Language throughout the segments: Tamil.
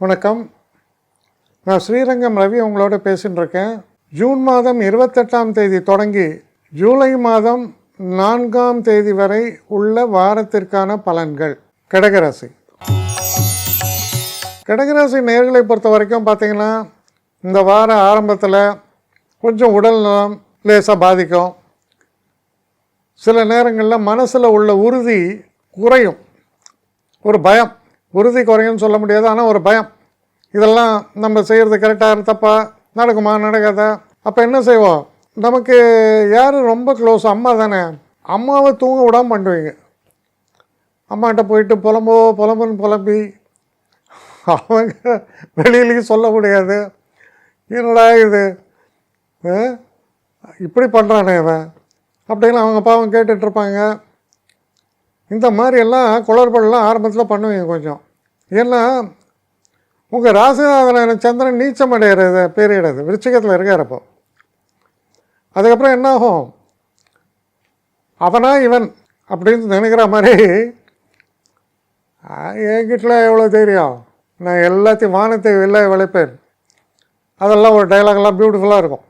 வணக்கம். நான் ஸ்ரீரங்கம் ரவி உங்களோட பேசின்னு இருக்கேன். ஜூன் மாதம் 28ஆம் தேதி தொடங்கி ஜூலை மாதம் 4ஆம் தேதி வரை உள்ள வாரத்திற்கான பலன்கள். கடகராசி நேயர்களை பொறுத்த வரைக்கும் பார்த்திங்கன்னா, இந்த வார ஆரம்பத்தில் கொஞ்சம் உடல் நலம் லேசாக பாதிக்கும். சில நேரங்களில் மனசில் உள்ள உறுதி குறையும். ஒரு பயம், உறுதி குறையும்னு சொல்ல முடியாது, ஆனால் ஒரு பயம். இதெல்லாம் நம்ம செய்கிறது கரெக்டாக தப்பா, நடக்குமா நடக்காதா? அப்போ என்ன செய்வோம்? நமக்கு யார் ரொம்ப க்ளோஸ்? அம்மா தானே. அம்மாவை தூங்க விடாமல் பண்ணுவீங்க. அம்மாட்ட போயிட்டு புலம்புன்னு புலம்பி அவங்க வெளியிலையும் சொல்ல முடியாது. என்னடா இது இப்படி பண்ணுறானே இவன் அப்படின்னு அவங்க பாவம் கேட்டுட்ருப்பாங்க. இந்த மாதிரியெல்லாம் குளறுபடலாம் ஆரம்பத்தில் பண்ணுவீங்க கொஞ்சம். ஏன்னா உங்கள் ராசிநாதன சந்திரன் நீச்சம் அடைகிறது பீரியட், அது விருச்சிகத்தில் இருக்காரப்போ. அதுக்கப்புறம் என்னாகும்? அவனா இவன் அப்படின்னு நினைக்கிற மாதிரி, என்கிட்ட எவ்வளோ தெரியும், நான் எல்லாத்தையும் வானத்தை வெளில விளைப்பேன், அதெல்லாம் ஒரு டைலாக்லாம் பியூட்டிஃபுல்லாக இருக்கும்.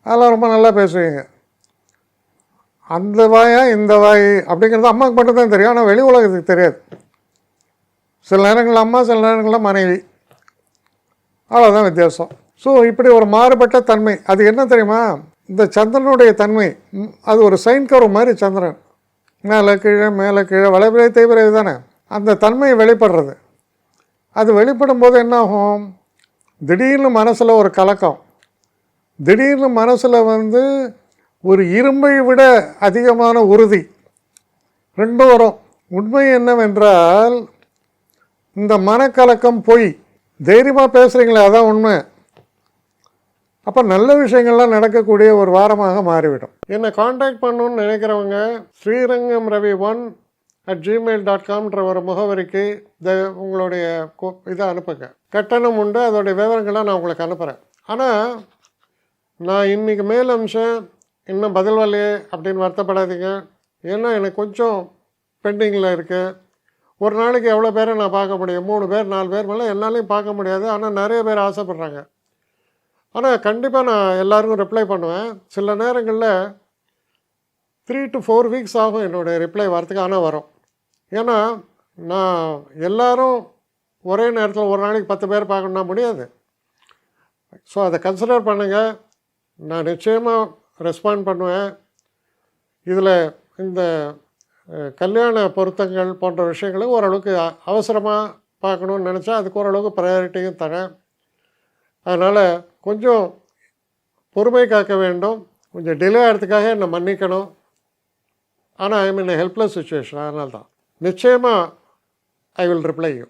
அதெல்லாம் ரொம்ப நல்லா பேசுவீங்க. அந்த வாயா இந்த வாய் அப்படிங்கிறது அம்மாவுக்கு மட்டும்தான் தெரியும், ஆனால் வெளி உலகத்துக்கு தெரியாது. சில நேரங்களில் அம்மா, சில நேரங்களில் மனைவி, அவ்வளோதான் வித்தியாசம். ஸோ இப்படி ஒரு மாறுபட்ட தன்மை. அது என்ன தெரியுமா? இந்த சந்திரனுடைய தன்மை அது ஒரு சைன் கர்வ் மாதிரி. சந்திரன் மேலே கீழே வளைபிறை தேய்பிறை தானே. அந்த தன்மை வெளிப்படுறது. அது வெளிப்படும் போது என்னாகும்? திடீர்னு மனசில் ஒரு கலக்கம், திடீர்னு மனசில் ஒரு இரும்பை விட அதிகமான உறுதி, ரெண்டும் வரும். உண்மை என்னவென்றால், இந்த மனக்கலக்கம் பொய். தைரியமாக பேசுகிறீங்களே, அதான் உண்மை. அப்போ நல்ல விஷயங்கள்லாம் நடக்கக்கூடிய ஒரு வாரமாக மாறிவிடும். என்னை காண்டாக்ட் பண்ணணுன்னு நினைக்கிறவங்க ஸ்ரீரங்கம் ரவி 1@gmail.com ஒரு முகவரிக்கு உங்களுடைய இதை அனுப்புங்க. கட்டணம் உண்டு, அதோடைய விவரங்களை நான் உங்களுக்கு அனுப்புகிறேன். ஆனால் நான் இன்றைக்கி மேல் அம்சம் இன்னும் பதில் வரலையே அப்படின்னு வருத்தப்படாதீங்க. ஏன்னா எனக்கு கொஞ்சம் பெண்டிங்கில் இருக்குது. ஒரு நாளைக்கு எவ்வளோ பேரை நான் பார்க்க முடியும்? 3 பேர் 4 பேர் மேலே என்னாலையும் பார்க்க முடியாது. ஆனால் நிறைய பேர் ஆசைப்பட்றாங்க. ஆனால் கண்டிப்பாக நான் எல்லாருக்கும் ரிப்ளை பண்ணுவேன். சில நேரங்களில் 3 to 4 வீக்ஸ் ஆகும் என்னுடைய ரிப்ளை வரத்துக்கு. ஆனால் வரும். ஏன்னா நான் எல்லோரும் ஒரே நேரத்தில் ஒரு நாளைக்கு 10 பேர் பார்க்கணுன்னா முடியாது. ஸோ அதை கன்சிடர் பண்ணுங்கள். நான் நிச்சயமாக ரெஸ்பாண்ட் பண்ணுவேன். இதில் இந்த கல்யாண பொருத்தங்கள் போன்ற விஷயங்களை ஓரளவுக்கு அவசரமாக பார்க்கணுன்னு நினச்சா அதுக்கு ஓரளவுக்கு ப்ரையாரிட்டியும் தரேன். அதனால் கொஞ்சம் பொறுமை காக்க வேண்டும். கொஞ்சம் டிலே ஆகிறதுக்காக என்னை மன்னிக்கணும். ஆனால் ஐ மீன் ஹெல்ப்லெஸ் சுச்சுவேஷன். அதனால தான் நிச்சயமாக ஐ வில் ரிப்ளை யூ.